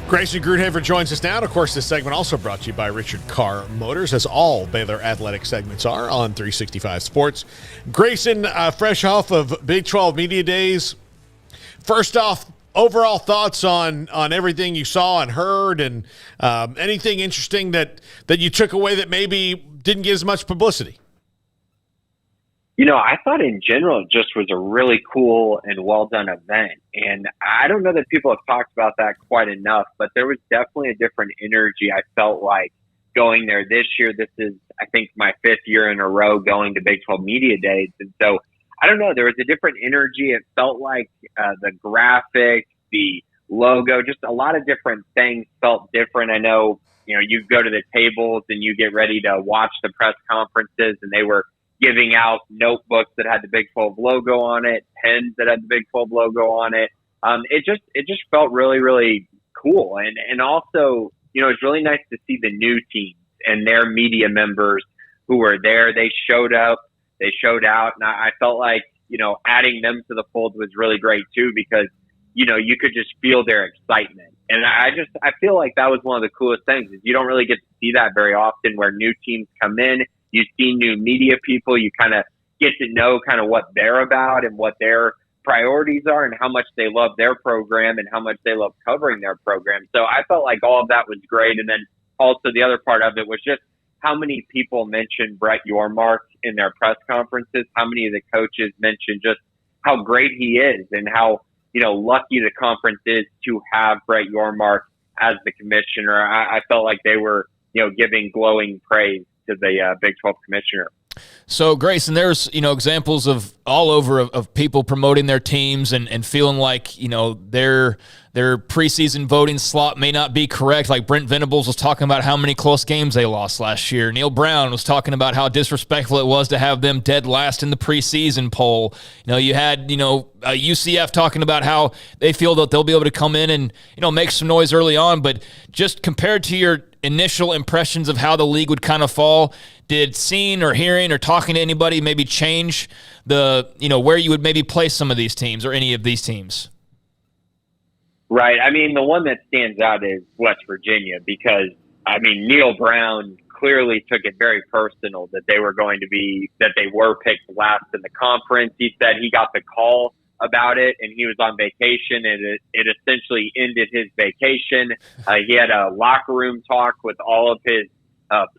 Grayson Grundhoefer joins us now. And of course, this segment also brought to you by Richard Carr Motors, as all Baylor athletic segments are on 365 Sports. Grayson, fresh off of Big 12 Media Days, first off, overall thoughts on everything you saw and heard, and anything interesting that you took away that maybe didn't get as much publicity? I thought in general it just was a really cool and well-done event. And I don't know that people have talked about that quite enough, but there was definitely a different energy. I felt like going there this year. This is, I think, my 5th year in a row going to Big 12 Media Days. And so, I don't know, there was a different energy. It felt like the graphic, the logo, just a lot of different things felt different. I know, you go to the tables and you get ready to watch the press conferences, and they were giving out notebooks that had the Big 12 logo on it, pens that had the Big 12 logo on it. It just felt really, really cool. And also, it's really nice to see the new teams and their media members who were there. They showed up, they showed out. And I felt like, adding them to the fold was really great too, because, you could just feel their excitement. And I feel like that was one of the coolest things, is you don't really get to see that very often, where new teams come in. You see new media people, you kind of get to know kind of what they're about and what their priorities are and how much they love their program and how much they love covering their program. So I felt like all of that was great. And then also the other part of it was just how many people mentioned Brett Yormark in their press conferences, how many of the coaches mentioned just how great he is and how, lucky the conference is to have Brett Yormark as the commissioner. I felt like they were, giving glowing praise to the Big 12 commissioner. So, Grayson, there's, examples of all over of people promoting their teams and feeling like, their preseason voting slot may not be correct. Like Brent Venables was talking about how many close games they lost last year. Neil Brown was talking about how disrespectful it was to have them dead last in the preseason poll. You had, UCF talking about how they feel that they'll be able to come in and, make some noise early on. But just compared to your initial impressions of how the league would kind of fall, did seeing or hearing or talking to anybody maybe change the, where you would maybe place some of these teams or any of these teams? Right. I mean, the one that stands out is West Virginia, because, Neil Brown clearly took it very personal that they were picked last in the conference. He said he got the call about it and he was on vacation, and it essentially ended his vacation. He had a locker room talk with all of his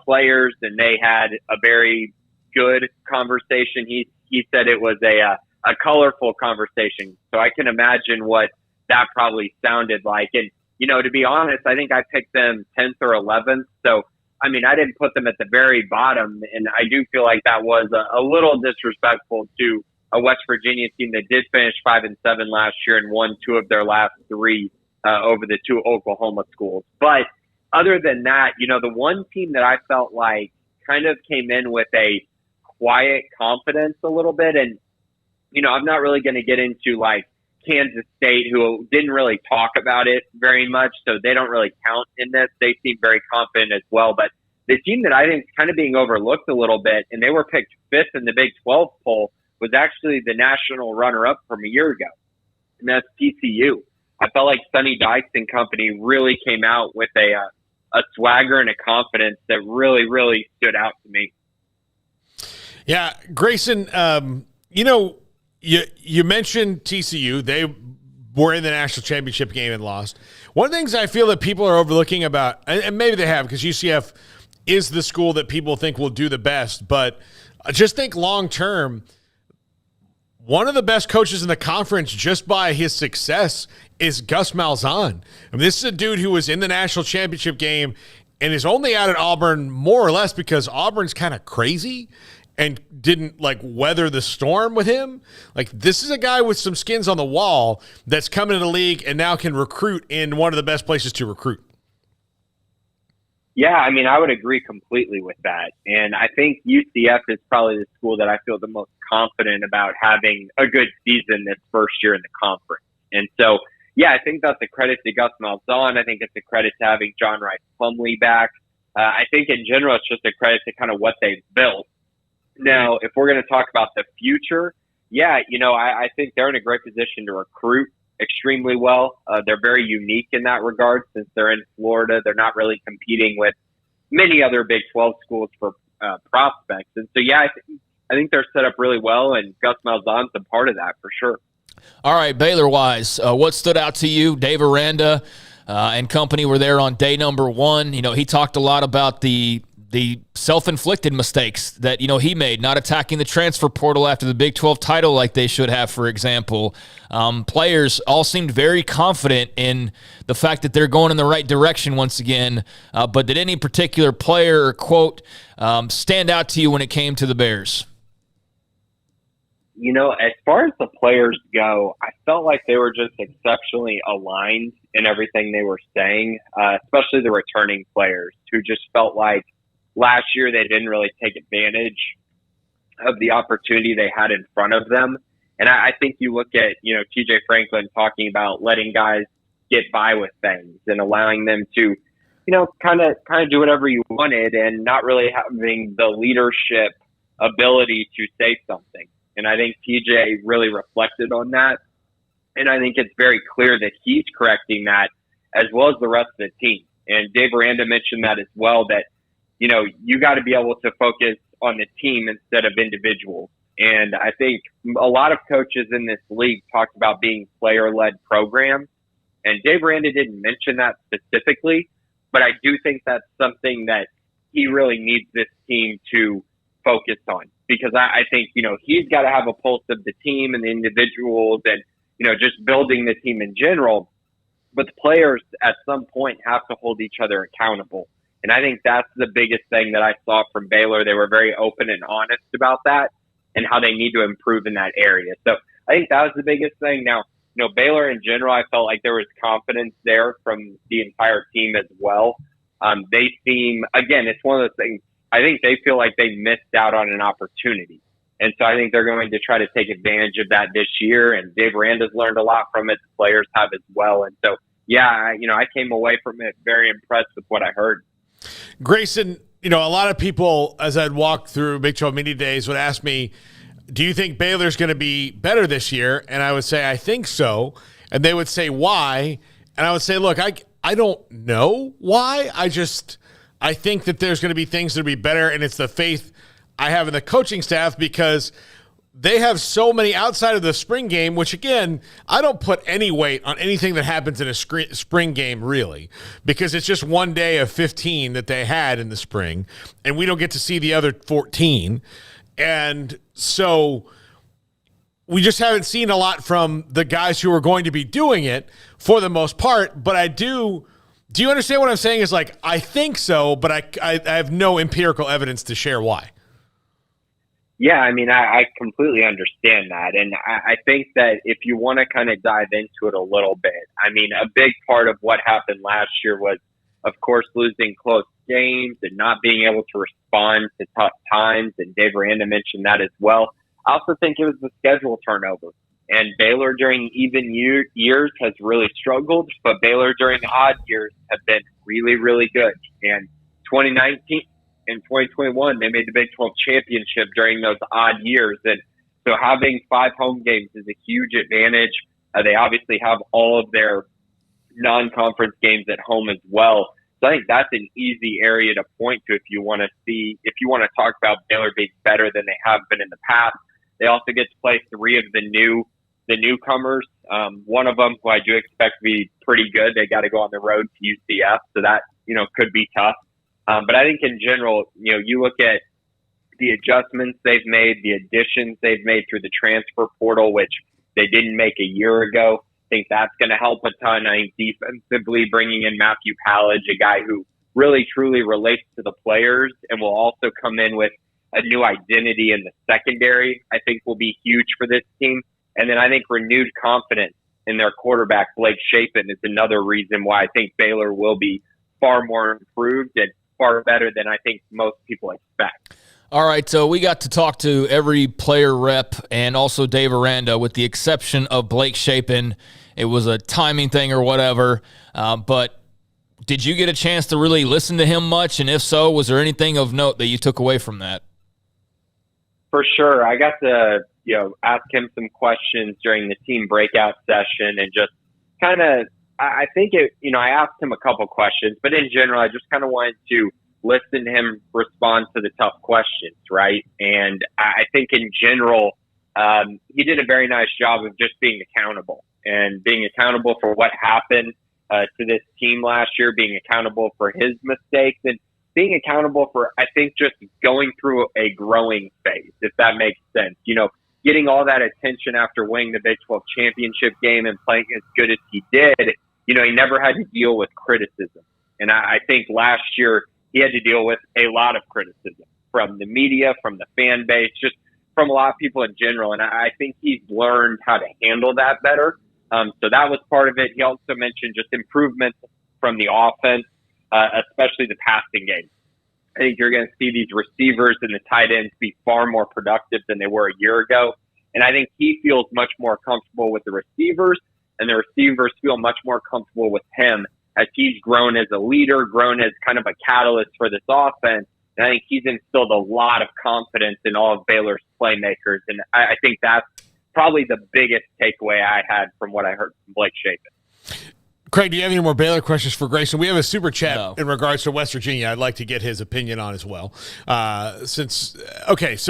players, and they had a very good conversation. He said it was a colorful conversation. So I can imagine what that probably sounded like. And, to be honest, I think I picked them 10th or 11th. So, I didn't put them at the very bottom. And I do feel like that was a little disrespectful to a West Virginia team that did finish 5-7 last year and won 2 of their last 3 over the 2 Oklahoma schools. But other than that, the one team that I felt like kind of came in with a quiet confidence a little bit. And, I'm not really going to get into like Kansas State, who didn't really talk about it very much, so they don't really count in this. They seem very confident as well. But the team that I think is kind of being overlooked a little bit, and they were picked 5th in the Big 12 poll, was actually the national runner-up from a year ago, and that's TCU. I felt like Sonny Dykes and company really came out with a swagger and a confidence that really, really stood out to me. Yeah, Grayson, you mentioned TCU. They were in the national championship game and lost. One of the things I feel that people are overlooking about, and maybe they have, because UCF is the school that people think will do the best, but I just think long-term, one of the best coaches in the conference just by his success is Gus Malzahn. This is a dude who was in the national championship game and is only out at Auburn more or less because Auburn's kind of crazy and didn't weather the storm with him. This is a guy with some skins on the wall that's coming to the league and now can recruit in one of the best places to recruit. Yeah, I would agree completely with that. And I think UCF is probably the school that I feel the most confident about having a good season this first year in the conference. And so, yeah, I think that's a credit to Gus Malzahn. I think it's a credit to having John Rice Plumlee back. I think in general, it's just a credit to kind of what they've built. Now, if we're going to talk about the future, yeah, I think they're in a great position to recruit. extremely well. They're very unique in that regard since they're in Florida. They're not really competing with many other Big 12 schools for prospects. And so, yeah, I think they're set up really well, and Gus Malzahn's a part of that for sure. All right, Baylor-wise, what stood out to you? Dave Aranda and company were there on day number one. You know, he talked a lot about the self-inflicted mistakes that, you know, he made, not attacking the transfer portal after the Big 12 title like they should have, for example. Players all seemed very confident in the fact that they're going in the right direction once again. But did any particular player or quote stand out to you when it came to the Bears? You know, as far as the players go, I felt like they were just exceptionally aligned in everything they were saying, especially the returning players who just felt like last year they didn't really take advantage of the opportunity they had in front of them. And I think you look at, you know, TJ Franklin talking about letting guys get by with things and allowing them to, you know, kind of do whatever you wanted and not really having the leadership ability to say something. And I think TJ really reflected on that. And I think it's very clear that he's correcting that as well as the rest of the team. And Dave Aranda mentioned that as well, that, you know, you got to be able to focus on the team instead of individuals. And I think a lot of coaches in this league talked about being player-led programs. And Dave Aranda didn't mention that specifically, but I do think that's something that he really needs this team to focus on. Because I think, you know, he's got to have a pulse of the team and the individuals and, you know, just building the team in general. But the players at some point have to hold each other accountable. And I think that's the biggest thing that I saw from Baylor. They were very open and honest about that and how they need to improve in that area. So I think that was the biggest thing. Now, you know, Baylor in general, I felt like there was confidence there from the entire team as well. They seem, again, it's one of those things, I think they feel like they missed out on an opportunity. And so I think they're going to try to take advantage of that this year. And Dave Aranda's learned a lot from it. The players have as well. And so, yeah, you know, I came away from it very impressed with what I heard. Grayson, you know, a lot of people, as I'd walk through Big 12 Media Days, would ask me, do you think Baylor's going to be better this year? And I would say, I think so. And they would say, why? And I would say, look, I don't know why. I think that there's going to be things that will be better, and it's the faith I have in the coaching staff because they have so many outside of the spring game, which, again, I don't put any weight on anything that happens in a spring game, really, because it's just one day of 15 that they had in the spring, and we don't get to see the other 14. And so we just haven't seen a lot from the guys who are going to be doing it for the most part, but I do. Do you understand what I'm saying? Is like, I think so, but I have no empirical evidence to share why. Yeah, I mean, I completely understand that. And I think that if you want to kind of dive into it a little bit, I mean, a big part of what happened last year was, of course, losing close games and not being able to respond to tough times. And Dave Aranda mentioned that as well. I also think it was the schedule turnover. And Baylor during even years has really struggled, but Baylor during odd years have been really, really good. And 2019 and 2021, they made the Big 12 championship during those odd years. And so having 5 home games is a huge advantage. They obviously have all of their non-conference games at home as well. So I think that's an easy area to point to if you want to talk about Baylor being better than they have been in the past. They also get to play 3 of the newcomers. One of them, who I do expect to be pretty good, they got to go on the road to UCF, so that, you know, could be tough. But I think in general, you know, you look at the adjustments they've made, the additions they've made through the transfer portal, which they didn't make a year ago. I think that's going to help a ton. I think defensively, bringing in Matthew Pallage, a guy who really truly relates to the players and will also come in with a new identity in the secondary, I think will be huge for this team. And then I think renewed confidence in their quarterback, Blake Shapen, is another reason why I think Baylor will be far more improved and far better than I think most people expect. All right, so we got to talk to every player rep and also Dave Aranda, with the exception of Blake Shapen. It was a timing thing or whatever, but did you get a chance to really listen to him much? And if so, was there anything of note that you took away from that? For sure. I got to, ask him some questions during the team breakout session and just kind of, I think I asked him a couple questions, but in general, I just kind of wanted to listen to him respond to the tough questions, right? And I think in general, he did a very nice job of just being accountable for what happened to this team last year, being accountable for his mistakes, and being accountable for, I think, just going through a growing phase, if that makes sense. Getting all that attention after winning the Big 12 championship game and playing as good as he did, he never had to deal with criticism. And I think last year he had to deal with a lot of criticism from the media, from the fan base, just from a lot of people in general. And I think he's learned how to handle that better. So that was part of it. He also mentioned just improvements from the offense, especially the passing game. I think you're going to see these receivers and the tight ends be far more productive than they were a year ago. And I think he feels much more comfortable with the receivers, and the receivers feel much more comfortable with him as he's grown as a leader, grown as kind of a catalyst for this offense. And I think he's instilled a lot of confidence in all of Baylor's playmakers. And I think that's probably the biggest takeaway I had from what I heard from Blake Shapen. Craig, do you have any more Baylor questions for Grayson? We have a super chat in regards to West Virginia. I'd like to get his opinion on as well. So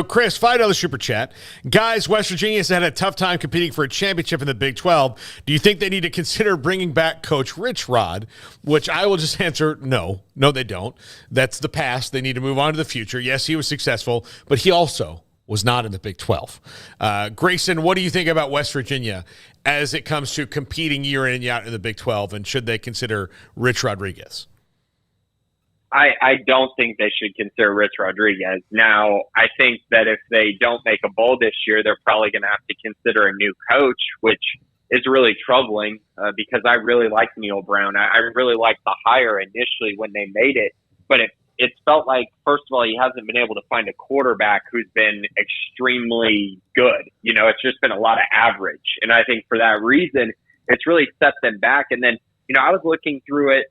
Chris, $5 super chat. Guys, West Virginia's had a tough time competing for a championship in the Big 12. Do you think they need to consider bringing back Coach Rich Rod? Which I will just answer no. No, they don't. That's the past. They need to move on to the future. Yes, he was successful, but he also was not in the Big 12. Grayson, what do you think about West Virginia as it comes to competing year in and out in the Big 12, and should they consider Rich Rodriguez? I don't think they should consider Rich Rodriguez. Now, I think that if they don't make a bowl this year, they're probably going to have to consider a new coach, which is really troubling because I really like Neil Brown. I really liked the hire initially when they made it, but it's felt like, first of all, he hasn't been able to find a quarterback who's been extremely good. It's just been a lot of average. And I think for that reason, it's really set them back. And then, I was looking through it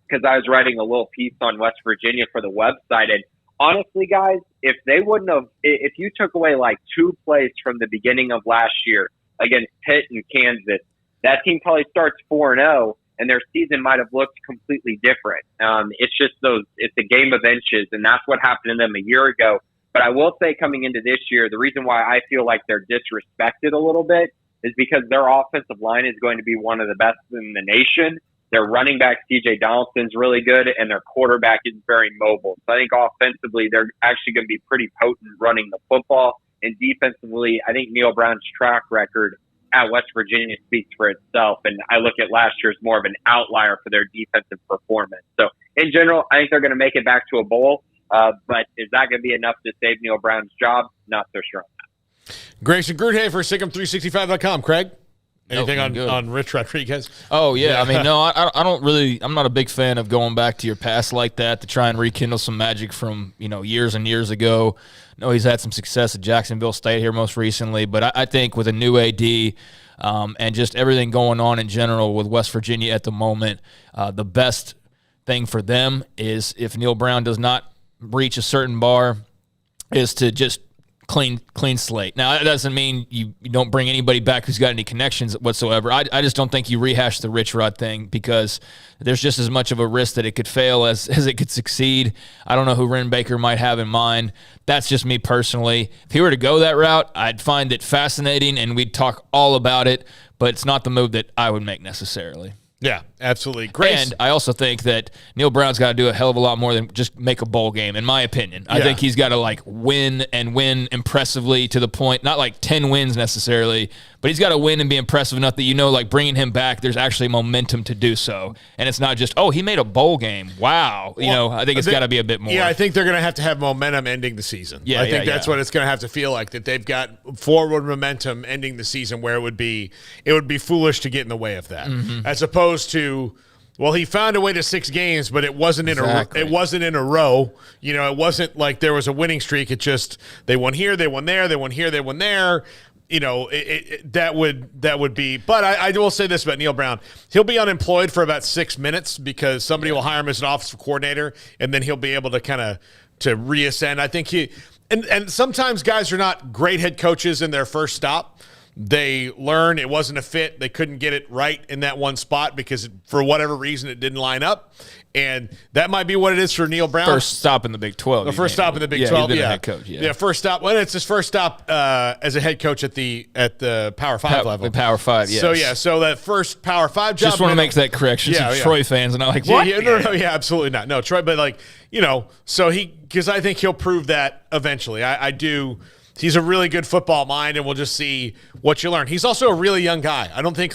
because I was writing a little piece on West Virginia for the website. And honestly, guys, if you took away like 2 plays from the beginning of last year against Pitt and Kansas, that team probably starts 4-0. And their season might have looked completely different. It's a game of inches, and that's what happened to them a year ago. But I will say coming into this year, the reason why I feel like they're disrespected a little bit is because their offensive line is going to be one of the best in the nation. Their running back, C.J. Donaldson's really good, and their quarterback is very mobile. So I think offensively, they're actually going to be pretty potent running the football. And defensively, I think Neil Brown's track record at West Virginia speaks for itself, and I look at last year as more of an outlier for their defensive performance. So in general, I think they're going to make it back to a bowl, but is that going to be enough to save Neil Brown's job? Not so sure on that. Grayson Grundhoefer Sic'Em365.com. Craig, anything on Rich Rodriguez? Oh, yeah. I mean, no, I don't really – I'm not a big fan of going back to your past like that to try and rekindle some magic from, years and years ago. No, he's had some success at Jacksonville State here most recently, but I think with a new AD and just everything going on in general with West Virginia at the moment, the best thing for them is if Neil Brown does not reach a certain bar is to just clean slate. Now, that doesn't mean you don't bring anybody back who's got any connections whatsoever. I just don't think you rehash the Rich Rod thing because there's just as much of a risk that it could fail as it could succeed. I don't know who Ren Baker might have in mind. That's just me personally. If he were to go that route, I'd find it fascinating and we'd talk all about it, but it's not the move that I would make necessarily. Yeah, absolutely. Great. And I also think that Neil Brown's got to do a hell of a lot more than just make a bowl game, in my opinion. I think he's got to, win and win impressively to the point, not 10 wins necessarily, but he's got to win and be impressive enough that, bringing him back, there's actually momentum to do so. And it's not just, he made a bowl game. Wow. I think it's got to be a bit more. Yeah, I think they're going to have momentum ending the season. Yeah, I think that's what it's going to have to feel like, that they've got forward momentum ending the season where it would be foolish to get in the way of that. Mm-hmm. As opposed to, he found a way to 6 games, but it wasn't in a row. It wasn't like there was a winning streak. It just they won here, they won there, they won here, they won there. That would be. But I will say this about Neil Brown: he'll be unemployed for about 6 minutes because somebody will hire him as an offensive coordinator, and then he'll be able to kind of to reascend. I think he and sometimes guys are not great head coaches in their first stop. They learn it wasn't a fit. They couldn't get it right in that one spot because for whatever reason it didn't line up. And that might be what it is for Neil Brown. First stop in the Big 12. The first stop in the Big 12. He's been a head coach. Yeah, first stop. Well, it's his first stop as a head coach at the Power 5 level. The Power 5, yes. So that first Power 5 job. Just want to make that correction. Some Troy fans and I'm like, what? No, absolutely not. No, Troy, but so because I think he'll prove that eventually. I do. He's a really good football mind, and we'll just see what you learn. He's also a really young guy. I don't think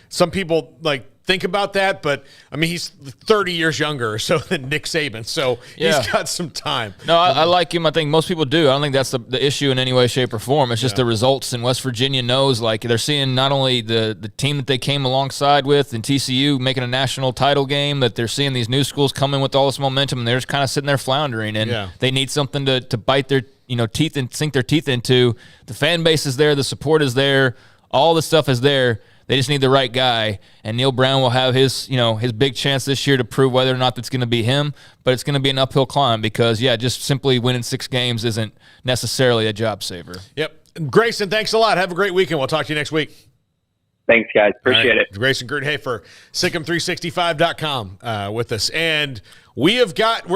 some people think about that, but I mean, he's 30 years younger or so than Nick Saban, so he's got some time. No, I like him. I think most people do. I don't think that's the issue in any way, shape, or form. It's just the results, and West Virginia knows they're seeing not only the team that they came alongside with in TCU making a national title game, that they're seeing these new schools come in with all this momentum, and they're just kind of sitting there floundering, and they need something to bite their teeth and sink their teeth into. The fan base is there, the support is there, all the stuff is there. They just need the right guy, and Neil Brown will have his big chance this year to prove whether or not that's going to be him. But it's going to be an uphill climb because, just simply winning 6 games isn't necessarily a job saver. Yep. Grayson, thanks a lot. Have a great weekend. We'll talk to you next week. Thanks, guys. Appreciate it. Grayson Grundhoefer, Sic'Em365.com with us. And we're